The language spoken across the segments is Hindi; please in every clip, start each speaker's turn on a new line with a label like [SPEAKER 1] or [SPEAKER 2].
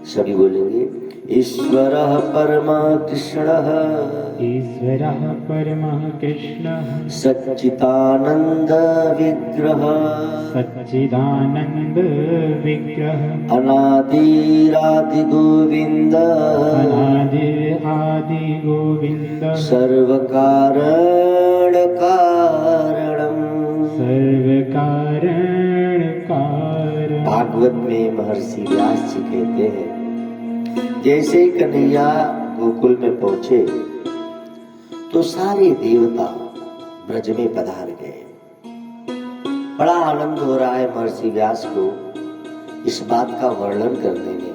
[SPEAKER 1] सभी बोलेंगे ईश्वरः परमः कृष्णः,
[SPEAKER 2] ईश्वरः परमः कृष्णः,
[SPEAKER 1] सच्चिदानंद विग्रह,
[SPEAKER 2] सच्चिदानंद विग्रह,
[SPEAKER 1] अनादिरादि गोविंद,
[SPEAKER 2] अनादि आदि गोविंद,
[SPEAKER 1] सर्वकारण कारणम।
[SPEAKER 2] सर्व कारण कारण।
[SPEAKER 1] भागवत में महर्षि व्यास जी कहते हैं, जैसे ही कन्हैया गोकुल में पहुंचे तो सारे देवता ब्रज में पधार गए। बड़ा आनंद हो रहा है महर्षि व्यास को इस बात का वर्णन करने में।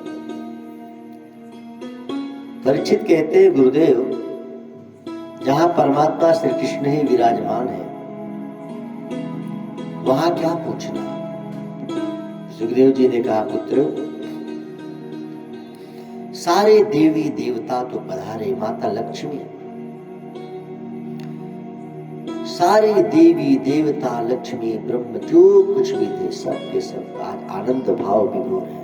[SPEAKER 1] परीक्षित कहते हैं, गुरुदेव, जहां परमात्मा श्री कृष्ण ही विराजमान है वहां क्या पूछना। सुखदेव जी ने कहा, पुत्र, सारे देवी देवता तो पधारे, माता लक्ष्मी, सारे देवी देवता लक्ष्मी ब्रह्म जो कुछ भी थे सब के सब आज आनंद भाव विभोर है।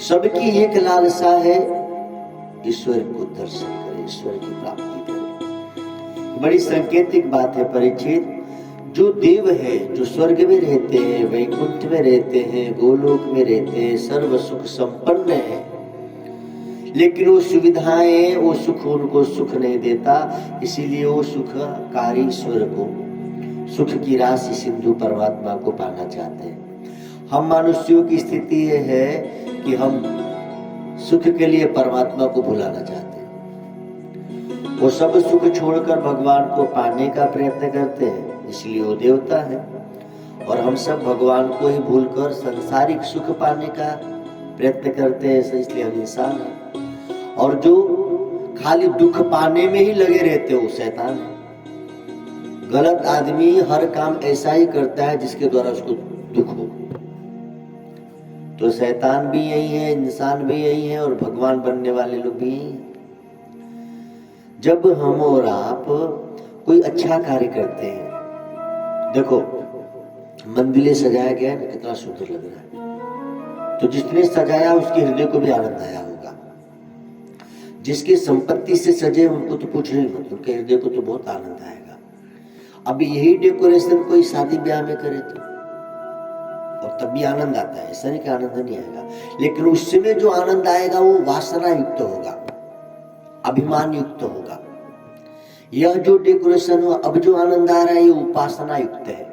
[SPEAKER 1] सबकी एक लालसा है, ईश्वर को दर्शन करे, ईश्वर की प्राप्ति करे। बड़ी सांकेतिक बात है परीक्षित। जो देव है, जो स्वर्ग में रहते हैं, वैकुंठ में रहते हैं, गोलोक में रहते हैं, सर्व सुख संपन्न है, लेकिन वो सुविधाएं, वो सुख उनको सुख नहीं देता। इसीलिए वो सुखकारी ईश्वर को, सुख की राशि सिंधु परमात्मा को पाना चाहते हैं। हम मनुष्यों की स्थिति ये है कि हम सुख के लिए परमात्मा को भुलाना चाहते हैं। वो सब सुख छोड़कर भगवान को पाने का प्रयत्न करते हैं, इसलिए वो देवता है। और हम सब भगवान को ही भूलकर सांसारिक सुख पाने का प्रयत्न करते हैं, इसलिए हम इंसान हैं। और जो खाली दुख पाने में ही लगे रहते हैं वो शैतान है। गलत आदमी हर काम ऐसा ही करता है जिसके द्वारा उसको दुख हो। तो शैतान भी यही है, इंसान भी यही है, और भगवान बनने वाले लोग भी यही हैं। जब हम और आप कोई अच्छा कार्य करते हैं, देखो मंदिर सजाया गया है ना, कितना सुंदर लग रहा है, तो जिसने सजाया उसके हृदय को भी आनंद आया होगा। जिसकी संपत्ति से सजे उनको तो पूछ नहीं मत, उनके हृदय को तो बहुत आनंद आएगा। अभी यही डेकोरेशन कोई शादी ब्याह में करे तो, और तब भी आनंद आता है, ऐसा नहीं कि आनंद नहीं आएगा, लेकिन उस समय जो आनंद आएगा वो वासना युक्त होगा, अभिमान युक्त होगा। यह जो डेकोरेशन हुआ, अब जो आनंद आ रहा है ये उपासना युक्त है,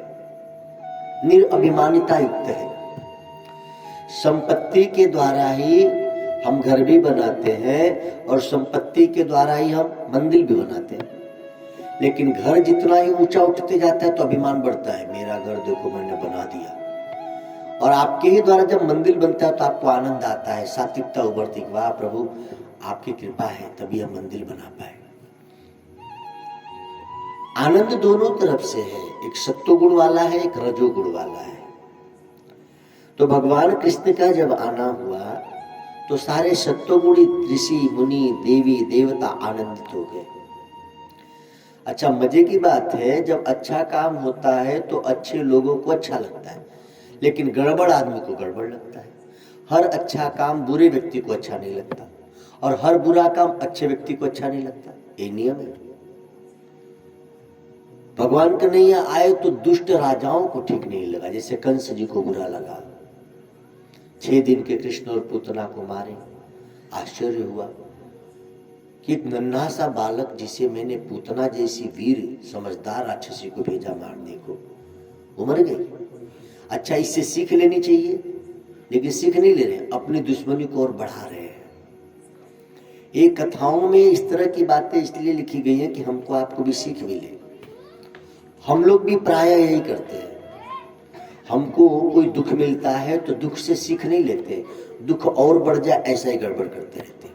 [SPEAKER 1] निरअभिमानिता युक्त है। संपत्ति के द्वारा ही हम घर भी बनाते हैं और संपत्ति के द्वारा ही हम मंदिर भी बनाते हैं, लेकिन घर जितना ही ऊंचा उठते जाता है तो अभिमान बढ़ता है, मेरा घर देखो मैंने बना दिया। और आपके ही द्वारा जब मंदिर बनता है तो आपको आनंद आता है, सात्विकता उभरती, वाह प्रभु आपकी कृपा है तभी हम मंदिर बना पाए। आनंद दोनों तरफ से है, एक सत्व गुण वाला है, एक रजोगुण वाला है। तो भगवान कृष्ण का जब आना हुआ तो सारे सत्वगुणी ऋषि मुनि देवी देवता आनंदित हो गए। अच्छा, मजे की बात है, जब अच्छा काम होता है तो अच्छे लोगों को अच्छा लगता है, लेकिन गड़बड़ आदमी को गड़बड़ लगता है। हर अच्छा काम बुरे व्यक्ति को अच्छा नहीं लगता, और हर बुरा काम अच्छे व्यक्ति को अच्छा नहीं लगता, ये नियम है। भगवान कन्हैया आए तो दुष्ट राजाओं को ठीक नहीं लगा, जैसे कंस जी को बुरा लगा। 6 दिन के कृष्ण और पूतना को मारे। आश्चर्य हुआ कि एक नन्हा सा बालक जिसे मैंने पूतना जैसी वीर समझदार राक्षसी को भेजा मारने को, वो मर गई। अच्छा, इससे सीख लेनी चाहिए, लेकिन सीख नहीं ले रहे, अपनी दुश्मनी को और बढ़ा रहे हैं। ये कथाओं में इस तरह की बातें इसलिए लिखी गई हैं कि हमको आपको भी सीख मिले। हम लोग भी प्राय यही करते हैं, हमको कोई दुख मिलता है तो दुख से सीख नहीं लेते, दुख और बढ़ जाए ऐसा ही गड़बड़ करते रहते।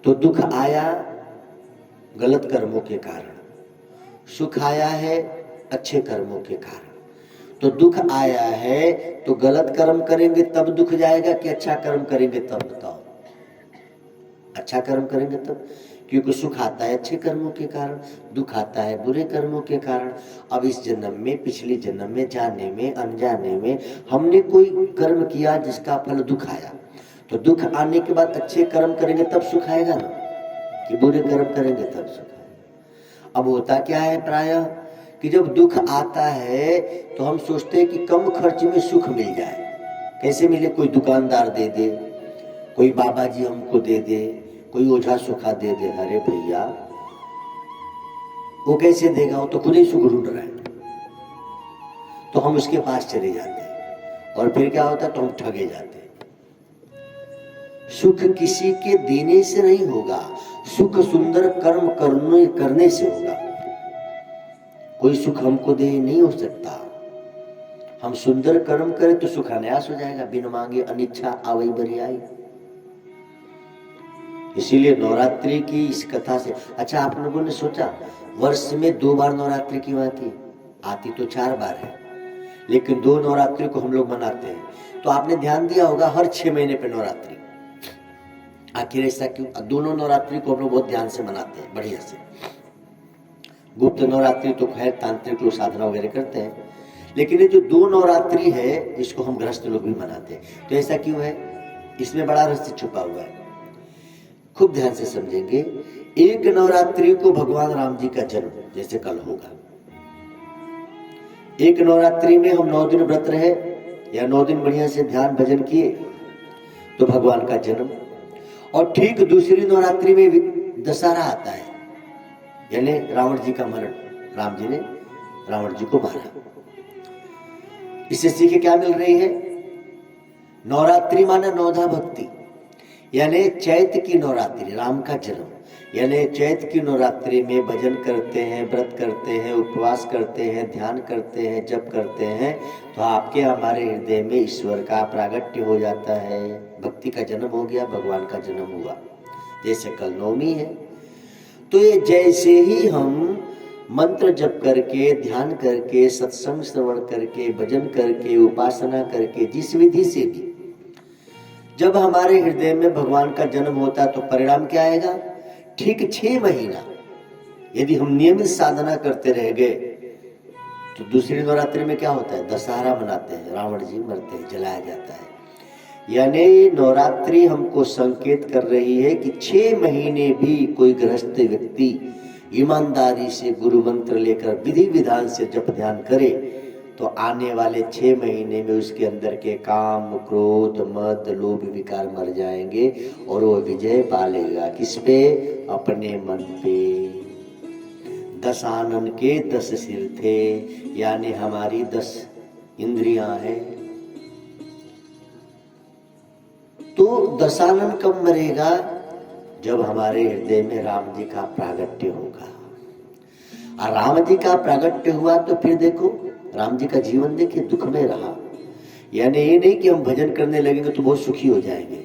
[SPEAKER 1] तो दुख आया गलत कर्मों के कारण, सुख आया है अच्छे कर्मों के कारण। तो दुख आया है तो गलत कर्म करेंगे तब दुख जाएगा कि अच्छा कर्म करेंगे तब? बताओ, अच्छा कर्म करेंगे तब। क्योंकि सुख आता है अच्छे कर्मों के कारण, दुख आता है बुरे कर्मों के कारण। अब इस जन्म में, पिछले जन्म में, जाने में अनजाने में हमने कोई कर्म किया जिसका फल दुख आया, तो दुख आने के बाद अच्छे कर्म करेंगे तब सुख आएगा ना, कि बुरे कर्म करेंगे तब सुख आएगा। अब होता क्या है प्रायः कि जब दुख आता है तो हम सोचते हैं कि कम खर्च में सुख मिल जाए। कैसे मिले? कोई दुकानदार दे दे, कोई बाबा जी हमको दे दे, कोई ओझा सुखा दे दे। अरे भैया वो कैसे देगा? वो तो खुद ही सुख ढूंढ रहा है। तो हम उसके पास चले जाते हैं और फिर क्या होता है? तो हम ठगे जाते हैं। सुख किसी के देने से नहीं होगा, सुख सुंदर कर्म करने से होगा। कोई सुख हमको दे नहीं हो सकता। हम सुंदर कर्म करें तो सुख अनायास हो जाएगा। बिन मांगे अनिच्छा आवई बरी आई। इसीलिए नवरात्रि की इस कथा से, अच्छा आप लोगों ने सोचा वर्ष में 2 बार नवरात्रि क्यों आती? आती तो 4 बार है, लेकिन 2 नवरात्रि को हम लोग मनाते हैं। तो आपने ध्यान दिया होगा हर 6 महीने पे नवरात्रि। आखिर ऐसा क्यों? दोनों नवरात्रि को हम लोग बहुत ध्यान से मनाते हैं, बढ़िया से। गुप्त नवरात्रि तो खैर तांत्रिक लोग साधना वगैरह करते हैं, लेकिन ये जो 2 नवरात्रि है इसको हम गृहस्थ लोग भी मनाते हैं। तो ऐसा क्यों है? इसमें बड़ा रहस्य छुपा हुआ है, खूब ध्यान से समझेंगे। एक नवरात्रि को भगवान राम जी का जन्म, जैसे कल होगा। एक नवरात्रि में हम 9 दिन व्रत रहे या 9 दिन बढ़िया से ध्यान भजन किए तो भगवान का जन्म। और ठीक दूसरी नवरात्रि में दशहरा आता है, यानी रावण जी का मरण। राम जी ने रावण जी को मारा। इससे सीखे क्या मिल रही है? नवरात्रि माने नवधा भक्ति, यानी चैत की नवरात्रि, राम का जन्म। यानी चैत की नवरात्रि में भजन करते हैं, व्रत करते हैं, उपवास करते हैं, ध्यान करते हैं, जप करते हैं, तो आपके हमारे हृदय में ईश्वर का प्रागट्य हो जाता है। भक्ति का जन्म हो गया, भगवान का जन्म हुआ। जैसे कल नवमी है, तो ये जैसे ही हम मंत्र जप करके, ध्यान करके, सत्संग श्रवण करके, भजन करके, उपासना करके, जिस विधि से भी जब हमारे हृदय में भगवान का जन्म होता है तो परिणाम क्या आएगा? ठीक 6 महीना यदि हम नियमित साधना करते रह गए तो दूसरी नवरात्रि में क्या होता है? दशहरा मनाते हैं, रावण जी मरते हैं, जलाया जाता है। यानी नवरात्रि हमको संकेत कर रही है कि 6 महीने भी कोई गृहस्थ व्यक्ति ईमानदारी से गुरु मंत्र लेकर विधि विधान से जप ध्यान करे तो आने वाले 6 महीने में उसके अंदर के काम, क्रोध, मद, लोभ, विकार मर जाएंगे और वो विजय पा लेगा। किस पे? अपने मन पे। 10 आनन के 10 सिर थे, यानी हमारी 10 इंद्रियां हैं। तो 10 आनन कब मरेगा? जब हमारे हृदय में राम जी का प्रागट्य होगा। और राम जी का प्रागट्य हुआ तो फिर देखो राम जी का जीवन देखिए दुख में रहा। यानी ये नहीं कि हम भजन करने लगेंगे तो बहुत सुखी हो जाएंगे।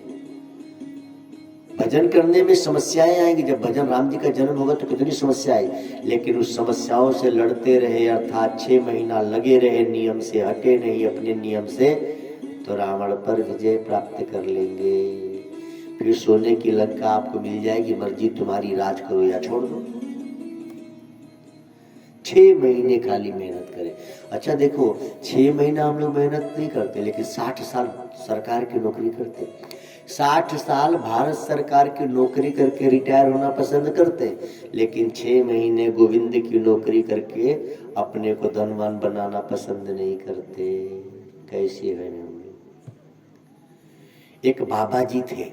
[SPEAKER 1] भजन करने में समस्याएं आएंगी। जब भजन राम जी का जन्म होगा तो कितनी समस्या आई, लेकिन उस समस्याओं से लड़ते रहे, अर्थात 6 महीना लगे रहे, नियम से हटे नहीं अपने नियम से, तो रावण पर विजय प्राप्त कर लेंगे। फिर सोने की लंका आपको मिल जाएगी, मर्जी तुम्हारी, राज करो या छोड़ दो। 6 महीने खाली मेहनत करें। अच्छा देखो 6 महीना हम लोग मेहनत नहीं करते, लेकिन 60 साल सरकार की नौकरी करते। 60 साल भारत सरकार की नौकरी करके रिटायर होना पसंद करते, लेकिन 6 महीने गोविंद की नौकरी करके अपने को धनवान बनाना पसंद नहीं करते। कैसी है? एक बाबा जी थे,